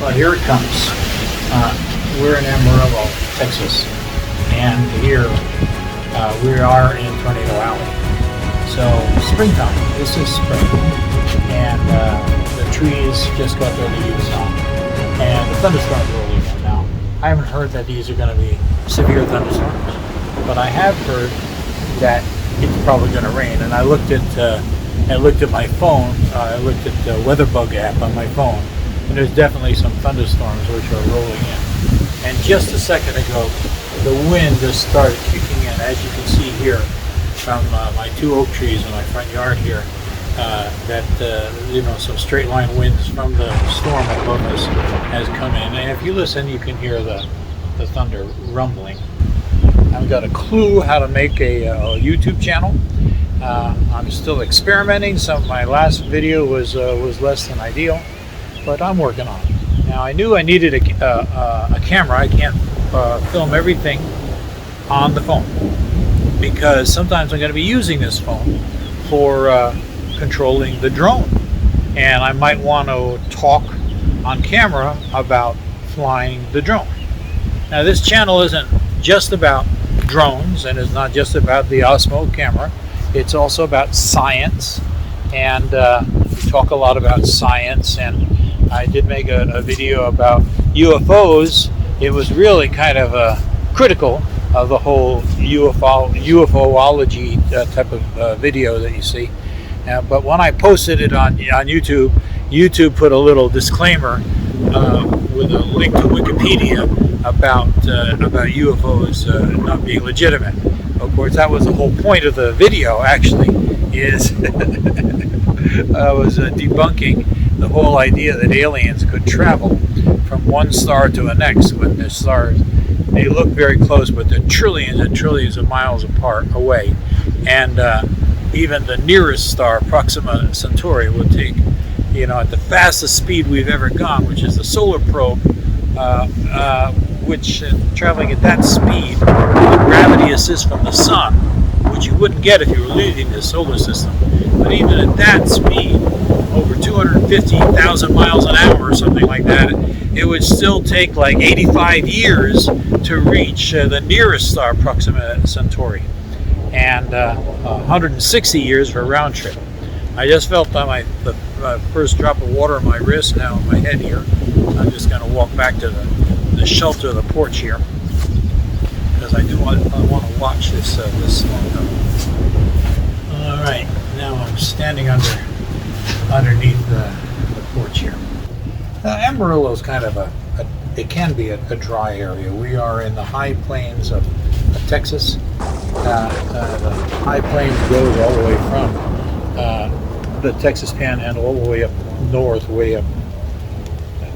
Well, here it comes. We're in Amarillo, Texas, and here we are in Tornado Alley. So, springtime. This is spring, and the trees just got their leaves on, and the thunderstorms are rolling in now. I haven't heard that these are going to be severe thunderstorms, but I have heard that it's probably going to rain. And I looked at my phone. I looked at the WeatherBug app on my phone, and there's definitely some thunderstorms which are rolling in. And just a second ago, the wind just started kicking in, as you can see here from my two oak trees in my front yard here. Some straight line winds from the storm above us has come in, and if you listen, you can hear the thunder rumbling. I've got a clue how to make a YouTube channel. I'm still experimenting. My last video was less than ideal, but I'm working on it. Now, I knew I needed a camera. I can't film everything on the phone because sometimes I'm going to be using this phone for controlling the drone, and I might want to talk on camera about flying the drone. Now, this channel isn't just about drones, and it's not just about the Osmo camera. It's also about science, and we talk a lot about science, and I did make a video about UFOs. It was really kind of critical of the whole UFOlogy type of video that you see. But when I posted it on YouTube, YouTube put a little disclaimer with a link to Wikipedia about UFOs not being legitimate. Of course, that was the whole point of the video. Actually, is I was debunking the whole idea that aliens could travel from one star to the next when the stars, they look very close, but they're trillions and trillions of miles away, and even the nearest star, Proxima Centauri, would take, at the fastest speed we've ever gone, which is the solar probe, which traveling at that speed, the gravity assist from the sun, which you wouldn't get if you were leaving the solar system. But even at that speed, over 250,000 miles an hour or something like that, it would still take like 85 years to reach the nearest star, Proxima Centauri, and 160 years for a round trip. I just felt the first drop of water on my wrist, now on my head here. I'm just going to walk back to the shelter of the porch here because I want to watch this storm. All right, now I'm standing underneath the porch here. Amarillo is kind of it can be a dry area. We are in the high plains of Texas. The high plains goes all the way from the Texas Panhandle all the way up north, way up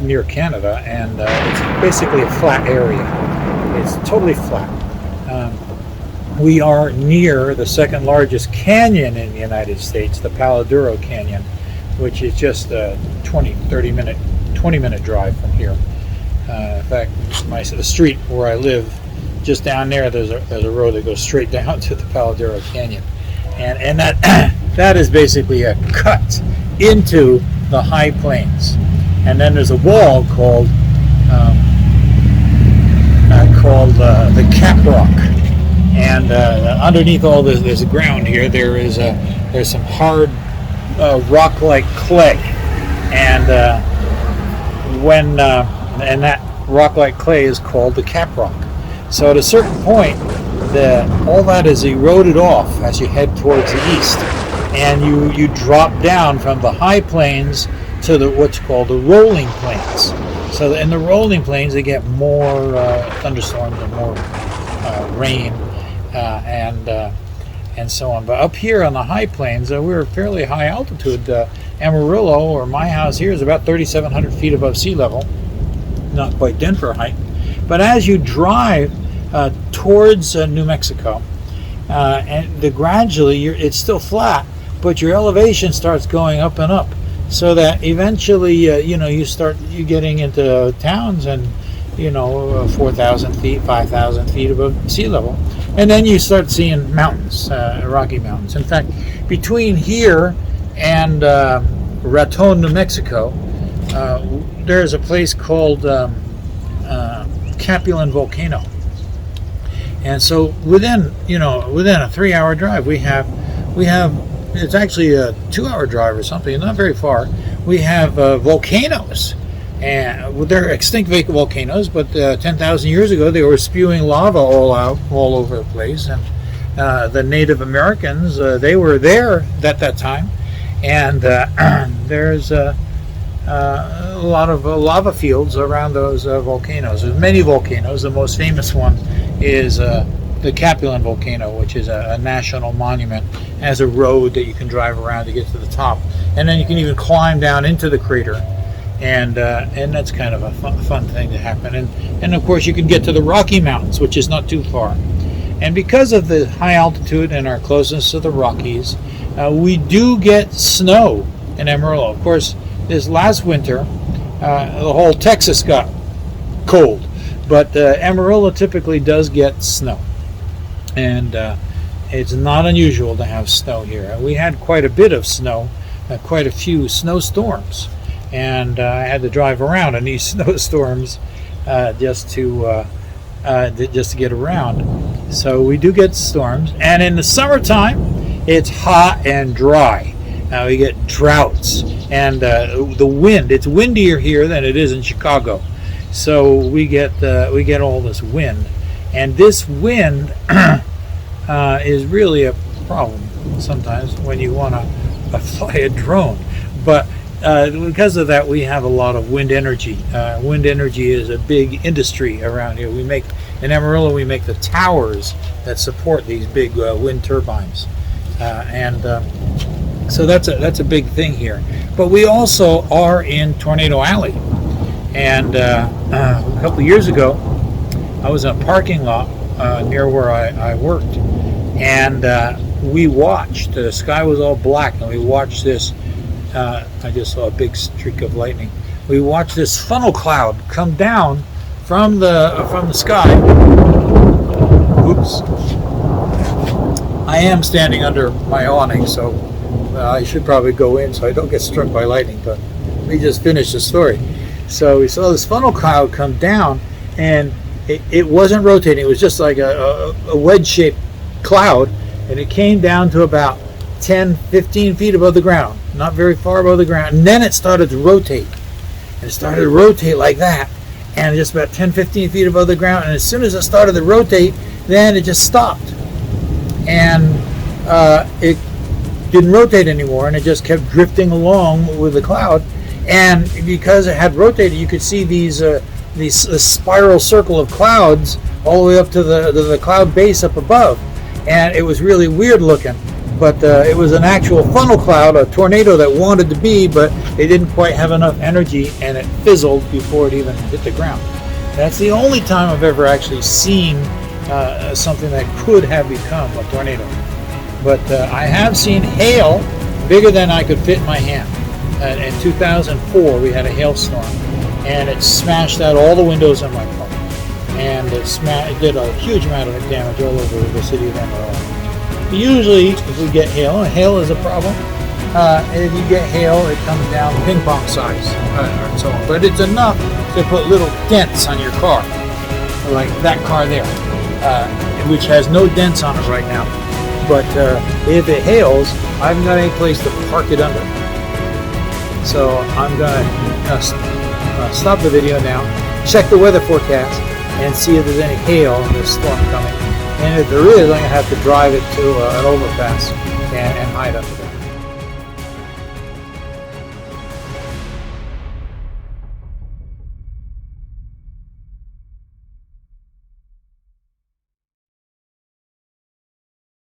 near Canada, and it's basically a flat area. It's totally flat. We are near the second largest canyon in the United States, the Palo Duro Canyon, which is just a 20 minute drive from here. In fact, the street where I live, just down there, there's a road that goes straight down to the Palo Duro Canyon, and that is basically a cut into the high plains. And then there's a wall called the Cap Rock, and underneath all this ground here, there's some hard rock-like clay, and that rock-like clay is called the Cap Rock. So at a certain point, all that is eroded off as you head towards the east, and you drop down from the high plains to what's called the rolling plains. So in the rolling plains, they get more thunderstorms and more rain and so on. But up here on the high plains, we're fairly high altitude. Amarillo, or my house here, is about 3,700 feet above sea level. Not quite Denver height. But as you drive towards New Mexico, and gradually it's still flat, but your elevation starts going up and up, so that eventually you getting into towns and 4,000 feet, 5,000 feet above sea level, and then you start seeing mountains, Rocky Mountains. In fact, between here and Raton, New Mexico, there's a place called Capulin Volcano, and so within a 3-hour drive we have it's actually a 2-hour drive or something, not very far. We have volcanoes, and they're extinct volcanoes, but 10,000 years ago they were spewing lava all over the place, and the Native Americans, they were there at that time, and there's a lot of lava fields around those volcanoes. There's many volcanoes. The most famous one is the Capulin Volcano, which is a national monument. It has a road that you can drive around to get to the top, and then you can even climb down into the crater, and that's kind of a fun thing to happen. And of course you can get to the Rocky Mountains, which is not too far. And because of the high altitude and our closeness to the Rockies, we do get snow in Amarillo. Of course, this last winter, the whole Texas got cold, but Amarillo typically does get snow, and it's not unusual to have snow here. We had quite a bit of snow, quite a few snowstorms, and I had to drive around in these snowstorms just to get around. So we do get storms, and in the summertime, it's hot and dry. We get droughts, and the wind. It's windier here than it is in Chicago, so we get all this wind, and this wind is really a problem sometimes when you want to fly a drone. But because of that, we have a lot of wind energy. Wind energy is a big industry around here. In Amarillo, we make the towers that support these big wind turbines, so that's a big thing here. But we also are in Tornado Alley, and a couple of years ago, I was in a parking lot near where I worked, and we watched. The sky was all black, and we watched this. I just saw a big streak of lightning. We watched this funnel cloud come down from the sky. Oops! I am standing under my awning, so I should probably go in so I don't get struck by lightning. But we just finished the story. So we saw this funnel cloud come down, and it wasn't rotating. It was just like a wedge-shaped cloud, and it came down to about 10-15 feet above the ground, not very far above the ground, and then it started to rotate. And it started to rotate like that, and just about 10-15 feet above the ground, and as soon as it started to rotate, then it just stopped, and it didn't rotate anymore, and it just kept drifting along with the cloud. And because it had rotated, you could see these spiral circle of clouds all the way up to the cloud base up above, and it was really weird looking. But it was an actual funnel cloud, a tornado that wanted to be, but it didn't quite have enough energy, and it fizzled before it even hit the ground. That's the only time I've ever actually seen something that could have become a tornado. But I have seen hail bigger than I could fit in my hand. In 2004, we had a hailstorm, and it smashed out all the windows in my car, and it did a huge amount of damage all over the city of Amarillo. Usually, if we get hail, and hail is a problem, if you get hail, it comes down ping pong size, and so on. But it's enough to put little dents on your car, like that car there, which has no dents on it right now. But if it hails, I haven't got any place to park it under. So I'm going to stop the video now, check the weather forecast, and see if there's any hail in this storm coming. And if there is, I'm going to have to drive it to an overpass and hide under there.